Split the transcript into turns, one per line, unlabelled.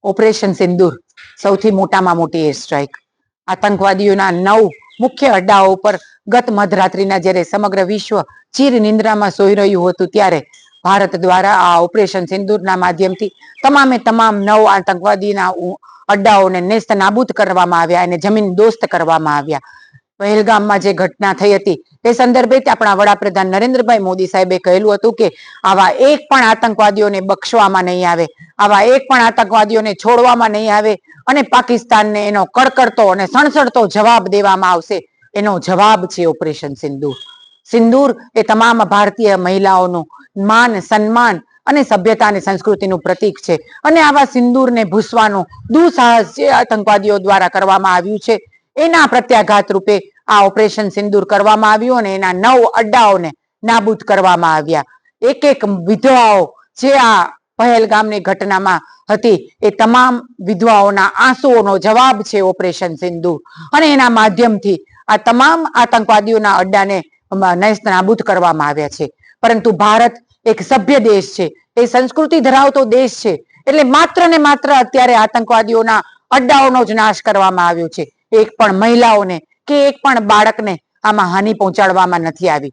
Operation સિંદૂર સૌથી મોટામાં મોટી એર સ્ટ્રાઇક. આતંકવાદીઓના 9 મુખ્ય અડ્ડાઓ પર ગત મધરાત્રિના જ્યારે સમગ્ર વિશ્વ ચીર નિંદ્રામાં સોઈ રહ્યું હતું ત્યારે ભારત દ્વારા આ ઓપરેશન સિંદૂરના માધ્યમથી તમામે તમામ 9 આતંકવાદીના અડ્ડાઓને નેસ્ત નાબૂદ કરવામાં આવ્યા અને જમીન દોસ્ત કરવામાં આવ્યા. પહેલગામમાં જે ઘટના થઈ હતી તે સંદર્ભે આપણા વડાપ્રધાન નરેન્દ્રભાઈ મોદી સાહેબે કહેલું હતું કે આવા એક પણ આતંકવાદીઓને બક્ષવામાં નહીં આવે, આવા એક પણ આતંકવાદીઓને છોડવામાં નહીં આવે અને પાકિસ્તાનને એનો કડકડતો અને સણસણતો જવાબ દેવામાં આવશે. એનો જવાબ છે ઓપરેશન સિંદૂર. સિંદૂર એ તમામ ભારતીય મહિલાઓનું માન, સન્માન અને સભ્યતા અને સંસ્કૃતિનું પ્રતીક છે અને આવા સિંદૂરને ભૂસવાનું દુઃસાહસ જે આતંકવાદીઓ દ્વારા કરવામાં આવ્યું છે એના પ્રત્યાઘાત રૂપે આ ઓપરેશન સિંદૂર કરવામાં આવ્યું અને એના 9 અડ્ડાઓને નાબૂદ કરવામાં આવ્યા. એક એક વિધવાઓ જે આ પહેલગામની ઘટનામાં હતી એ તમામ વિધવાઓના આંસુઓનો જવાબ છે ઓપરેશન સિંદૂર અને એના માધ્યમથી આ તમામ આતંકવાદીઓના અડ્ડાને નેસ્ત નાબૂદ કરવામાં આવ્યા છે. પરંતુ ભારત એક સભ્ય દેશ છે, એ સંસ્કૃતિ ધરાવતો દેશ છે, એટલે માત્ર ને માત્ર અત્યારે આતંકવાદીઓના અડ્ડાઓનો જ નાશ કરવામાં આવ્યો છે. એક પણ મહિલાઓને કે એક પણ બાળકને આમાં હાનિ પહોંચાડવામાં નથી આવી.